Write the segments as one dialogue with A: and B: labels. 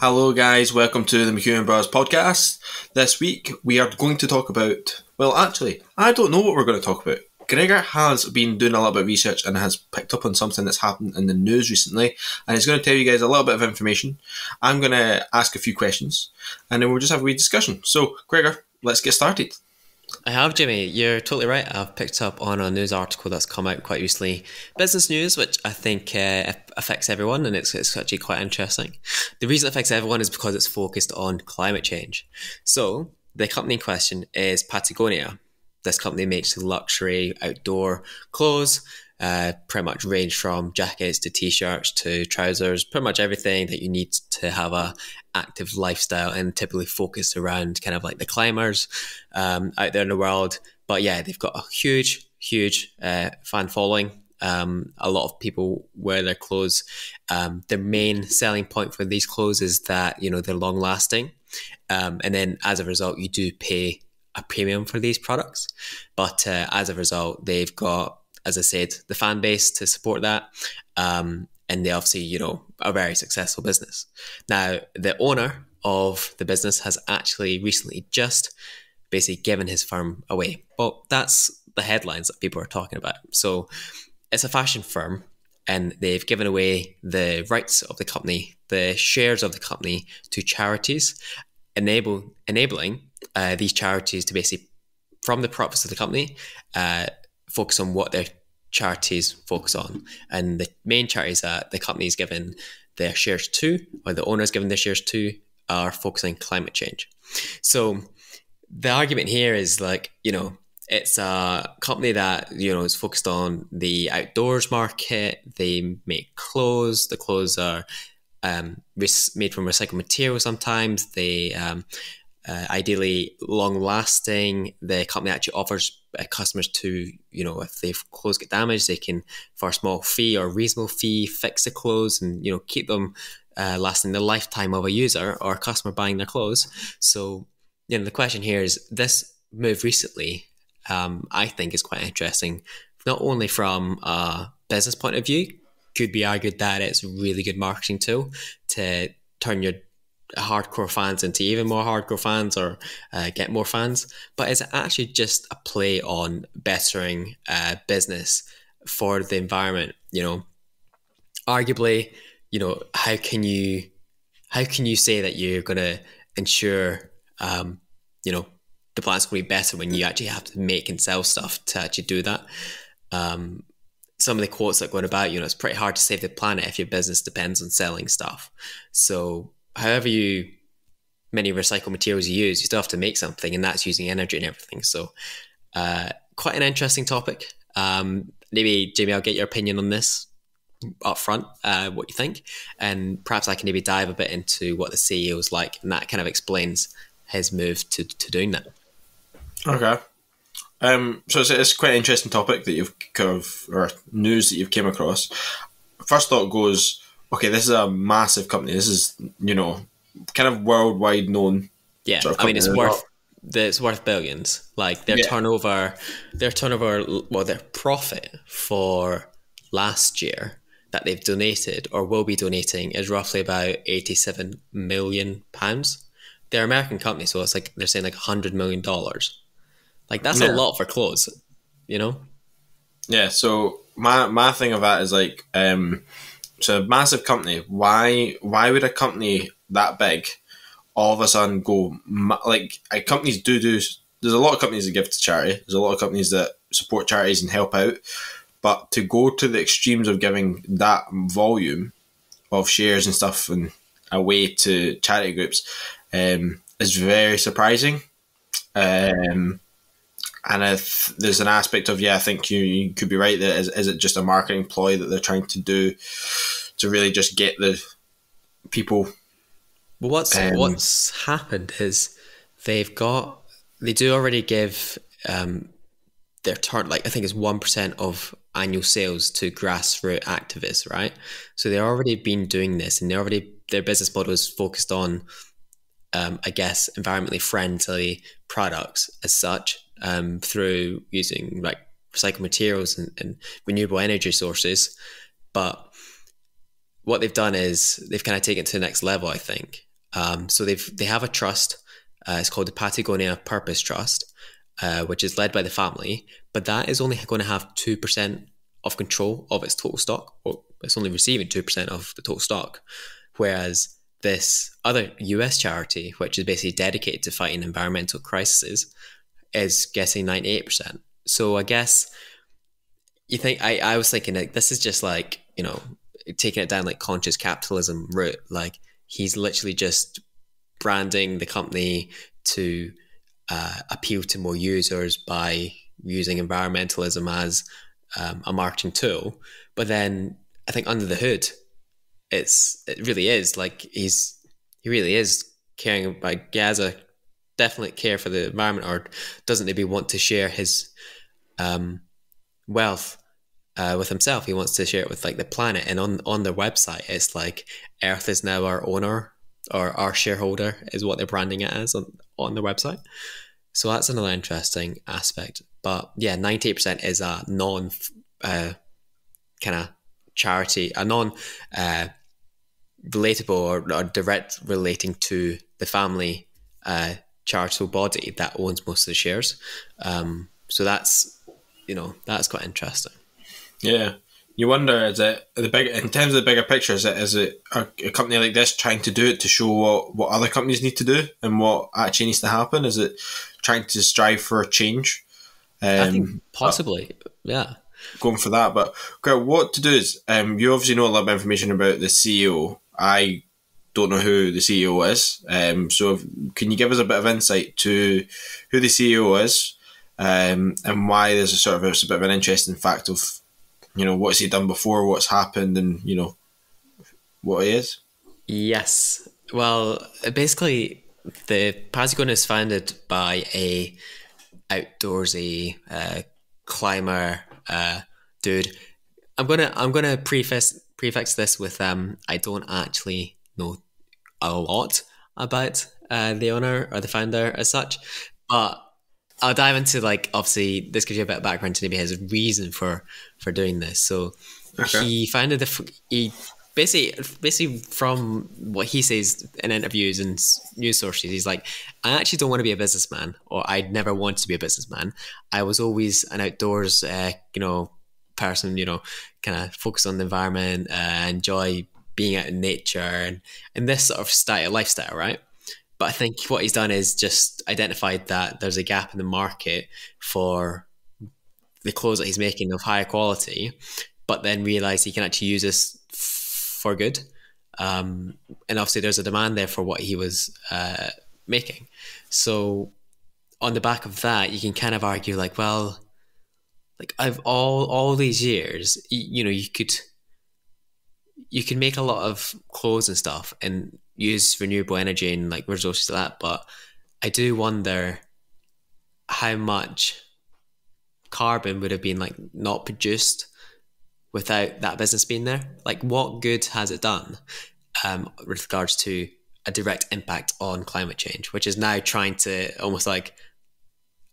A: Hello guys, welcome to the McEwen Brothers podcast. This week we are going to talk about, well actually, I don't know what we're going to talk about. Gregor has been doing a little bit of research and has picked up on something that's happened in the news recently, and he's going to tell you guys a little bit of information. I'm going to ask a few questions and then we'll just have a wee discussion. So Gregor, let's get started.
B: I have, Jimmy. You're totally right. I've picked up on a news article that's come out quite recently. Business news, which I think affects everyone, and it's actually quite interesting. The reason it affects everyone is because it's focused on climate change. So the company in question is Patagonia. This company makes luxury outdoor clothes, pretty much range from jackets to t-shirts to trousers, pretty much everything that you need to have a active lifestyle, and typically focused around kind of like the climbers out there in the world. But yeah, they've got a huge fan following. A lot of people wear their clothes. The main selling point for these clothes is that, they're long lasting. And then as a result, you do pay a premium for these products. But as a result, they've got, as I said, the fan base to support that. And they obviously, are a very successful business. Now, the owner of the business has actually recently just basically given his firm away. Well, that's the headlines that people are talking about. So it's a fashion firm, and they've given away the rights of the company, the shares of the company, to charities, enabling these charities to basically, from the profits of the company, focus on what their charities focus on. And the main charities that the company is given their shares to, or the owner is given their shares to, are focusing on climate change. So the argument here is it's a company that, is focused on the outdoors market. They make clothes. The clothes are made from recycled materials sometimes. They ideally long lasting. The company actually offers customers to, if their clothes get damaged, they can, for a small fee or reasonable fee, fix the clothes and, keep them lasting the lifetime of a user or a customer buying their clothes. So, the question here is, this move recently, I think is quite interesting, not only from a business point of view. Could be argued that it's a really good marketing tool to turn your hardcore fans into even more hardcore fans, or get more fans. But is it actually just a play on bettering business for the environment? Arguably, how can you say that you're going to ensure the planet's going to be better when you actually have to make and sell stuff to actually do that? Some of the quotes that are going about, it's pretty hard to save the planet if your business depends on selling stuff. So however many recycled materials you use, you still have to make something, and that's using energy and everything. So quite an interesting topic. Maybe, Jamie, I'll get your opinion on this up front, what you think, and perhaps I can maybe dive a bit into what the CEO is like, and that kind of explains his move to doing that.
A: Okay. So it's quite an interesting topic that you've or news that you've came across. First thought goes, okay, this is a massive company. This is, kind of worldwide known.
B: Yeah,
A: sort of
B: I mean, it's worth billions. Like their turnover, their profit for last year that they've donated or will be donating is roughly about £87 million. They're an American company, so it's like they're saying like $100 million. Like that's a lot for clothes, Yeah.
A: So my thing of that is like, so a massive company. Why would a company that big all of a sudden go companies do? There's a lot of companies that give to charity. There's a lot of companies that support charities and help out. But to go to the extremes of giving that volume of shares and stuff and away to charity groups is very surprising. And if there's an aspect of, I think you could be right that is it just a marketing ploy that they're trying to do to really just get the people?
B: Well, what's happened is they do already give their I think it's 1% of annual sales to grassroots activists, right? So they've already been doing this, and their business model is focused on, I guess, environmentally friendly products as such, through using like recycled materials and renewable energy sources. But what they've done is they've kind of taken it to the next level, I think. So they have a trust. It's called the Patagonia Purpose Trust, which is led by the family, but that is only going to have 2% of control of its total stock, or it's only receiving 2% of the total stock, whereas this other US charity, which is basically dedicated to fighting environmental crises, is getting 98%. So I guess you think I was thinking like this is just like, taking it down like conscious capitalism route. Like he's literally just branding the company to appeal to more users by using environmentalism as a marketing tool. But then I think under the hood, it really is like he really is caring about, he has a definite care for the environment, or doesn't maybe want to share his wealth with himself. He wants to share it with like the planet. And on their website, it's like Earth is now our owner, or our shareholder is what they're branding it as on their website. So that's another interesting aspect. But yeah, 98% is a non kind of charity, a non relatable or direct relating to the family charitable body that owns most of the shares. So that's quite interesting.
A: Yeah. You wonder, is it in terms of the bigger picture, is it a company like this trying to do it to show what other companies need to do and what actually needs to happen? Is it trying to strive for a change?
B: I think possibly, yeah.
A: Going for that, but Greg, what to do is, you obviously know a lot of information about the CEO. I don't know who the CEO is, so can you give us a bit of insight to who the CEO is, and why there's a bit of an interesting fact of, what's he done before, what's happened, and what he is?
B: Yes. Well, basically, the Patagonia is founded by a outdoorsy climber dude. I'm gonna prefix this with I don't actually know a lot about the owner or the founder as such, but I'll dive into, like, obviously this gives you a bit of background to maybe his reason for doing this. So
A: Okay.
B: he founded he basically from what he says in interviews and news sources, he's like, I actually don't want to be a businessman, or I'd never wanted to be a businessman. I was always an outdoors person, kind of focus on the environment, enjoy being out in nature and this sort of lifestyle, right? But I think what he's done is just identified that there's a gap in the market for the clothes that he's making of higher quality, but then realized he can actually use this for good. And obviously there's a demand there for what he was making. So on the back of that, you can kind of argue like, well, like I've all these years, you can make a lot of clothes and stuff and use renewable energy and like resources like that, but I do wonder how much carbon would have been like not produced without that business being there. Like, what good has it done with regards to a direct impact on climate change, which is now trying to almost like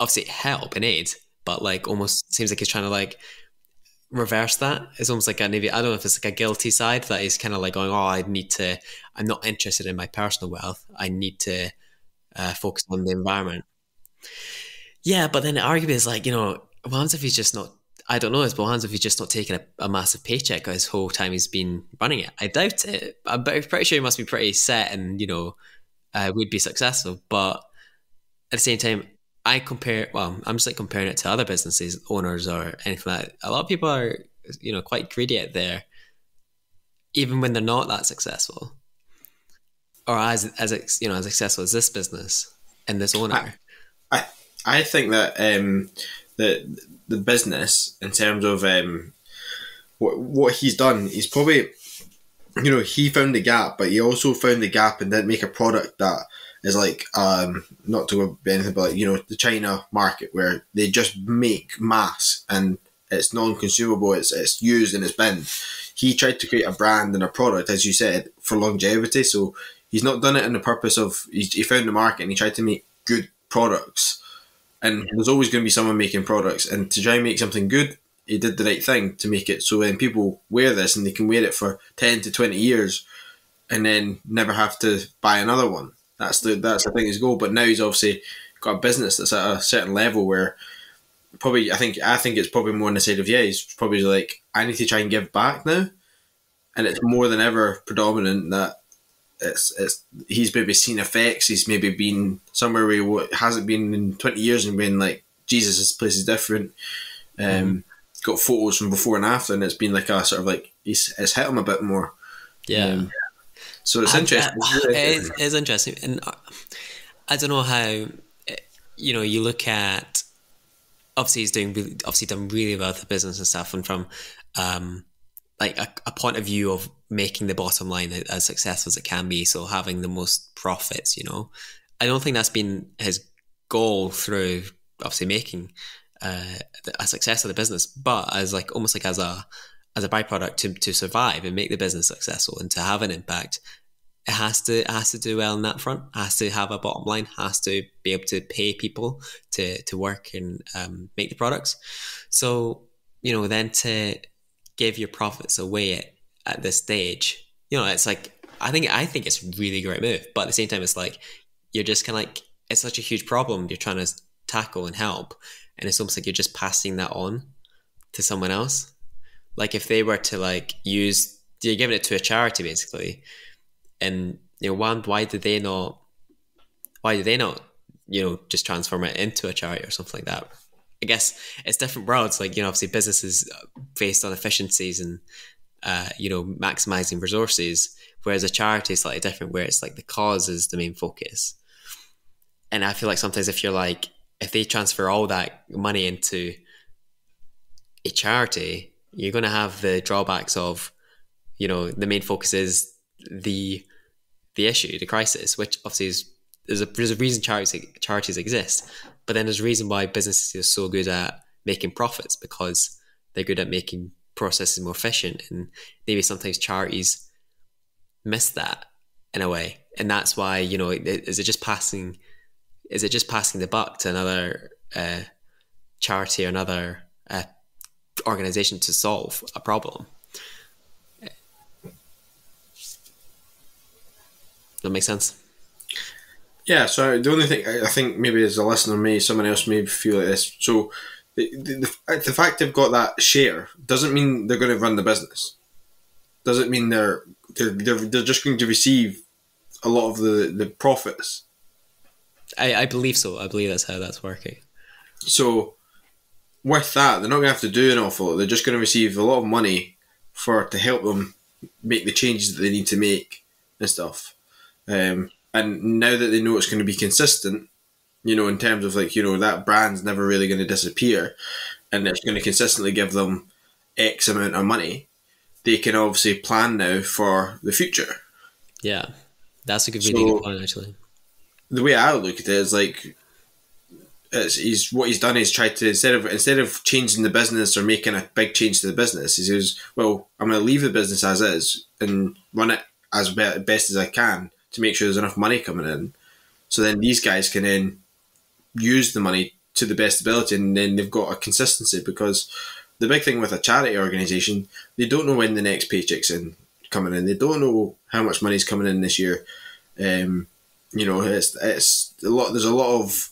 B: obviously help and aid, but like almost seems like he's trying to like reverse that. It's almost like maybe, I don't know if it's like a guilty side that he's kind of like going, I'm not interested in my personal wealth. I need to focus on the environment. Yeah, but then the argument is like, what happens if he's just not, I don't know, but what happens if he's just not taking a massive paycheck his whole time he's been running it? I doubt it. I'm pretty sure he must be pretty set and, would be successful. But at the same time, I'm just like comparing it to other businesses, owners or anything like that. A lot of people are, quite greedy out there, even when they're not that successful, or as successful as this business and this owner.
A: I think that the business, in terms of what he's done, he's probably, he found the gap, but he also found the gap and didn't make a product that is like, not to be anything but like, the China market where they just make mass and it's non-consumable, it's used and it's binned. He tried to create a brand and a product, as you said, for longevity. So he's not done it in the purpose of, he found the market and he tried to make good products. And there's always going to be someone making products. And to try and make something good, he did the right thing to make it so when people wear this and they can wear it for 10 to 20 years, and then never have to buy another one. That's I think his goal. But now he's obviously got a business that's at a certain level where probably I think it's probably more on the side of he's probably like, I need to try and give back now, and it's more than ever predominant that it's he's maybe seen effects. He's maybe been somewhere where he hasn't been in 20 years and been like, Jesus, this place is different. Got photos from before and after, and it's been like a sort of like it's hit him a bit more.
B: Yeah.
A: So it's interesting.
B: It is interesting, and I don't know how, you look at, obviously he's done really well with the business and stuff, and from like a point of view of making the bottom line as successful as it can be, so having the most profits. I don't think that's been his goal through obviously making a success of the business, but as like almost like as a byproduct to survive and make the business successful and to have an impact, it has to do well on that front. It has to have a bottom line. Has to be able to pay people to work and make the products. So then to give your profits away at this stage, it's like I think it's a really great move. But at the same time, it's like you're just kind of like, it's such a huge problem you're trying to tackle and help, and it's almost like you're just passing that on to someone else. Like if they were to like you're giving it to a charity basically, and why do they not just transform it into a charity or something like that? I guess it's different worlds. Like obviously businesses based on efficiencies and maximizing resources, whereas a charity is slightly different, where it's like the cause is the main focus. And I feel like sometimes if they transfer all that money into a charity, you're going to have the drawbacks of, the main focus is the issue, the crisis, which obviously is there's a reason charities exist, but then there's a reason why businesses are so good at making profits, because they're good at making processes more efficient, and maybe sometimes charities miss that in a way, and that's why is it just passing the buck to another charity or another organization to solve a problem? That makes sense.
A: Yeah, so the only thing I think maybe as a listener, someone else may feel like this. So the fact they've got that share doesn't mean they're going to run the business. Doesn't mean they're just going to receive a lot of the profits.
B: I believe so. I believe that's how that's working.
A: So with that, they're not going to have to do an awful lot. They're just going to receive a lot of money to help them make the changes that they need to make and stuff. And now that they know it's going to be consistent, in terms of like, that brand's never really going to disappear, and it's going to consistently give them X amount of money, they can obviously plan now for the future.
B: Yeah, that's really good point, actually.
A: The way I look at it is like, what he's done is tried to, instead of changing the business or making a big change to the business, he says, well, I'm going to leave the business as is and run it as best as I can to make sure there's enough money coming in. So then these guys can then use the money to the best ability, and then they've got a consistency, because the big thing with a charity organisation, they don't know when the next paycheck's coming in. They don't know how much money's coming in this year. It's a lot. There's a lot of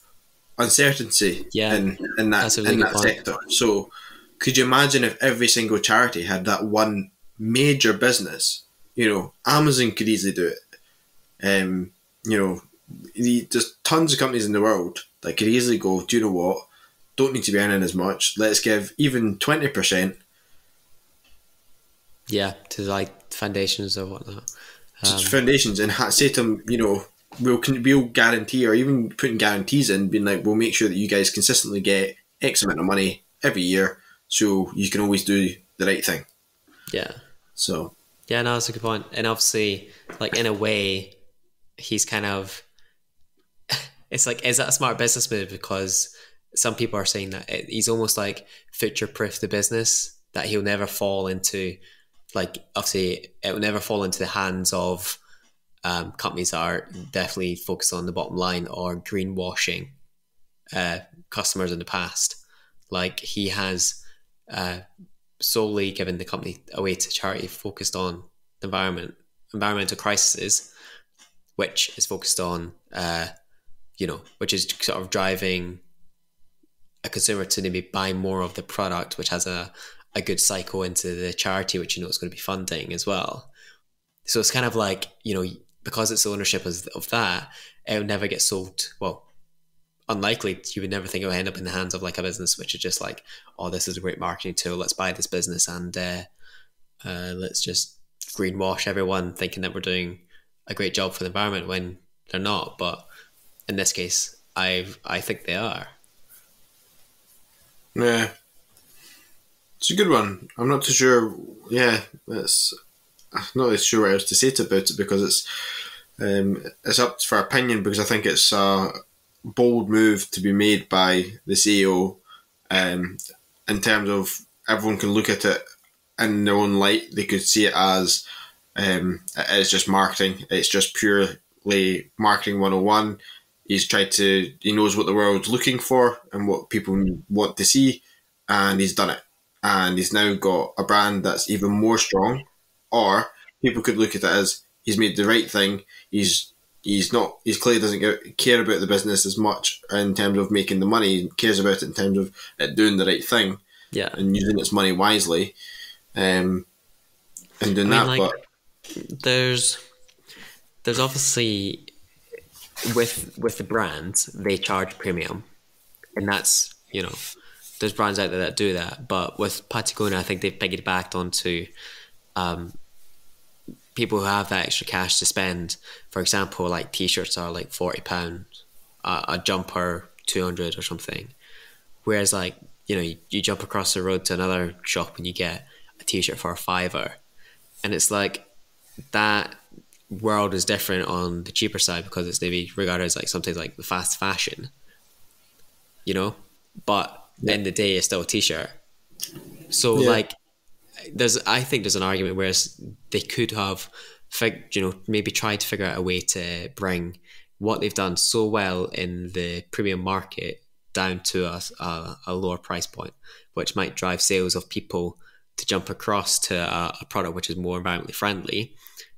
A: uncertainty in that sector. So could you imagine if every single charity had that one major business? Amazon could easily do it. There's tons of companies in the world that could easily go, do you know what? Don't need to be earning as much. Let's give even 20%.
B: Yeah, to like foundations or whatnot.
A: Foundations, and say to them, we'll guarantee, or even putting guarantees in, being like, we'll make sure that you guys consistently get X amount of money every year, so you can always do the right thing.
B: Yeah.
A: So.
B: Yeah, no, that's a good point. And obviously, like in a way, he's kind of, it's like, is that a smart business move? Because some people are saying that he's almost like future-proof the business, that he'll never fall into, like, obviously, it will never fall into the hands of companies that are definitely focused on the bottom line or greenwashing customers in the past. Like, he has solely given the company away to charity focused on the environment environmental crises, which is focused on, which is sort of driving a consumer to maybe buy more of the product, which has a good cycle into the charity, which it's going to be funding as well. So it's kind of like, because it's ownership of that, it would never get sold. Well, unlikely, you would never think it would end up in the hands of like a business, which is just like, oh, this is a great marketing tool. Let's buy this business and let's just greenwash everyone thinking that we're doing a great job for the environment when they're not. But in this case, I think they are.
A: Yeah, it's a good one. I'm not too sure. Yeah, I'm not really sure what else to say about it, because it's up for opinion, because I think it's a bold move to be made by the CEO, in terms of everyone can look at it in their own light. They could see it as it's just marketing. It's just purely marketing 101. He knows what the world's looking for and what people want to see, and he's done it. And he's now got a brand that's even more strong. Or people could look at it as he's made the right thing. He's clearly doesn't care about the business as much in terms of making the money. He cares about it in terms of it doing the right thing, and using its money wisely, and doing that.
B: Like,
A: but
B: there's obviously with the brands, they charge premium, and that's, there's brands out there that do that. But with Patagonia, I think they've piggybacked onto people who have that extra cash to spend. For example, like t-shirts are like £40, a jumper 200 or something. Whereas like, you jump across the road to another shop and you get a t-shirt for £5. And it's like, that world is different on the cheaper side, because it's maybe regarded as like something like the fast fashion, but in the day it's still a t-shirt. So like, I think there's an argument where they could have maybe tried to figure out a way to bring what they've done so well in the premium market down to a lower price point, which might drive sales of people to jump across to a product which is more environmentally friendly.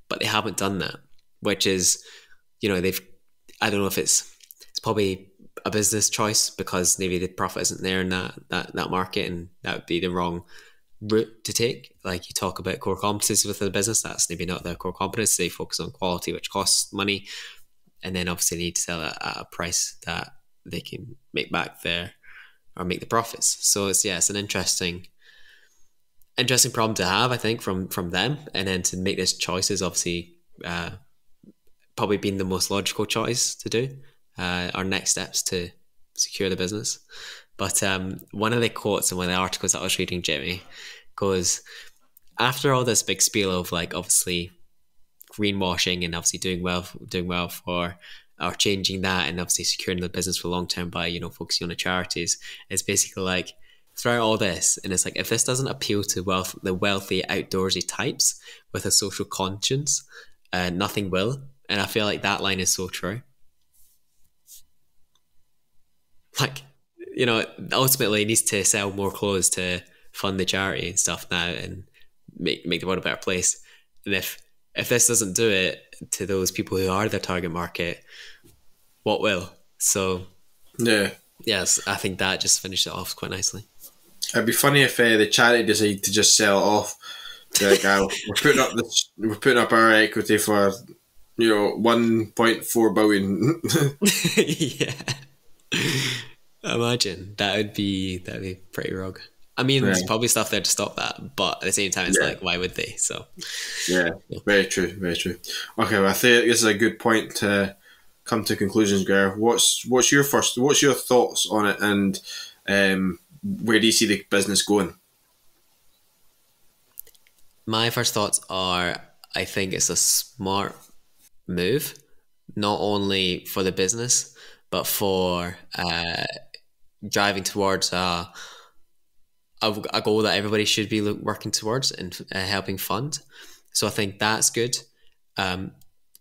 B: But they haven't done that, which is, I don't know if it's probably a business choice, because maybe the profit isn't there in that market, and that would be the wrong route to take. Like, you talk about core competencies within the business, that's maybe not their core competence. They focus on quality, which costs money, and then obviously need to sell it at a price that they can make back there or make the profits. So it's an interesting problem to have, I think, from them. And then to make this choice is obviously probably been the most logical choice to do. Our next steps to secure the business. But one of the quotes in one of the articles that I was reading, Jimmy, goes, after all this big spiel of like obviously greenwashing and obviously doing well for, or changing that, and obviously securing the business for long term by focusing on the charities, it's basically like, throughout all this, and it's like, if this doesn't appeal to the wealthy outdoorsy types with a social conscience, nothing will. And I feel like that line is so true. Like, ultimately it needs to sell more clothes to fund the charity and stuff now, and make the world a better place. And if this doesn't do it to those people who are their target market, what will? So yes, I think that just finished it off quite nicely.
A: It'd be funny if the charity decided to just sell it off. Like, we're putting up our equity for 1.4 billion.
B: Yeah, imagine that would be pretty rogue. I mean, there's probably stuff there to stop that, but at the same time, it's like, why would they? So
A: very true. Okay, well, I think this is a good point to come to conclusions, Gregor. What's your thoughts on it, and where do you see the business going?
B: My first thoughts are, I think it's a smart move, not only for the business, but for driving towards a goal that everybody should be working towards and helping fund. So I think that's good.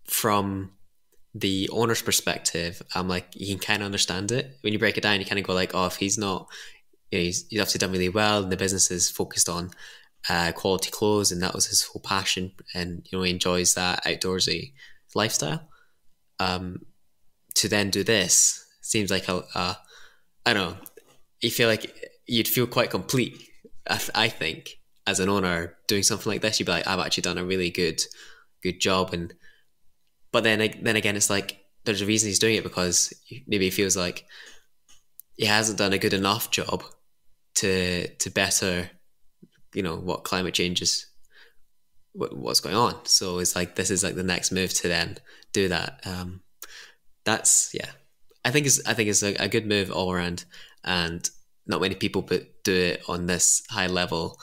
B: From the owner's perspective, I'm like, you can kind of understand it. When you break it down, you kind of go like, oh, if he's not, he's obviously done really well and the business is focused on quality clothes, and that was his whole passion. And he enjoys that outdoorsy lifestyle. To then do this seems like I don't know. You feel like you'd feel quite complete. I think as an owner doing something like this, you'd be like, I've actually done a really good job. And but then again, it's like there's a reason he's doing it, because maybe he feels like he hasn't done a good enough job to better, what climate change is, what's going on. So it's like this is like the next move to then do that. That's I think it's a good move all around, and not many people do it on this high level.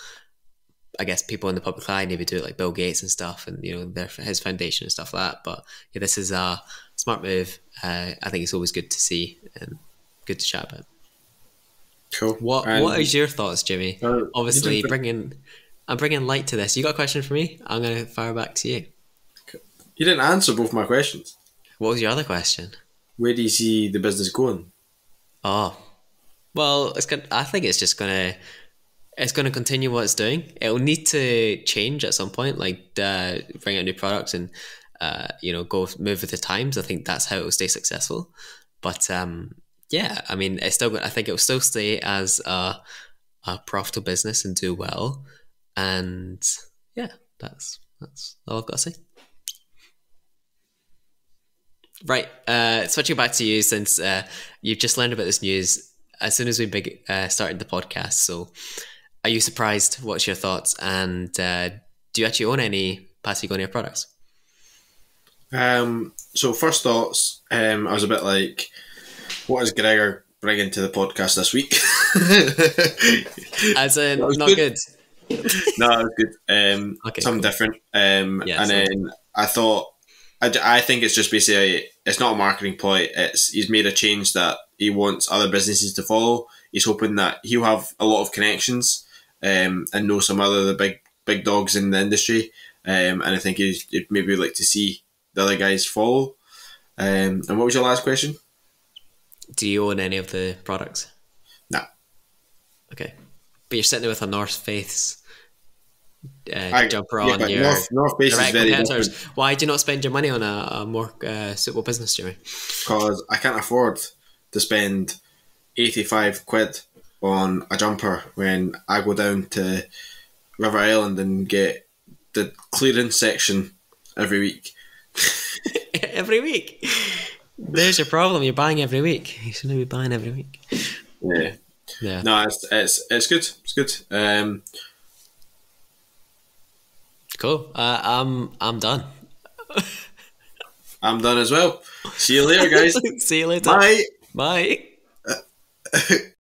B: I guess people in the public eye maybe do it, like Bill Gates and stuff, and his foundation and stuff like that. But yeah, this is a smart move. I think it's always good to see and good to chat about.
A: Cool.
B: What is your thoughts, Jimmy? Obviously, I'm bringing light to this. You got a question for me? I'm going to fire back to you.
A: You didn't answer both my questions.
B: What was your other question?
A: Where do you see the business going?
B: Oh, well, I think it's just gonna continue what it's doing. It'll need to change at some point, like bring out new products and move with the times. I think that's how it will stay successful. But I mean, I think it will still stay as a profitable business and do well. And yeah, that's all I've got to say. Right, switching back to you, since you've just learned about this news as soon as we started the podcast. So, are you surprised? What's your thoughts? And do you actually own any Patagonia products?
A: So first thoughts, I was a bit like, what is Gregor bringing to the podcast this week?
B: As in, not good.
A: No, it was good.
B: Okay,
A: something
B: cool.
A: different. Then I thought, I think it's just basically, it's not a marketing ploy. He's made a change that he wants other businesses to follow. He's hoping that he'll have a lot of connections and know some other the big dogs in the industry. And I think he'd maybe like to see the other guys follow. And what was your last question?
B: Do you own any of the products?
A: No.
B: Okay, but you're sitting there with a North Face jumper on.
A: North Face is very different.
B: Why do you not spend your money on a more suitable business, Jimmy?
A: Because I can't afford to spend 85 quid on a jumper when I go down to River Island and get the clearance section every week.
B: Every week? There's your problem. You're buying every week. You shouldn't be buying every week. Yeah. No, it's good. It's good. Cool. I'm done.
A: I'm done as well. See you later, guys.
B: See you later.
A: Bye.
B: Bye.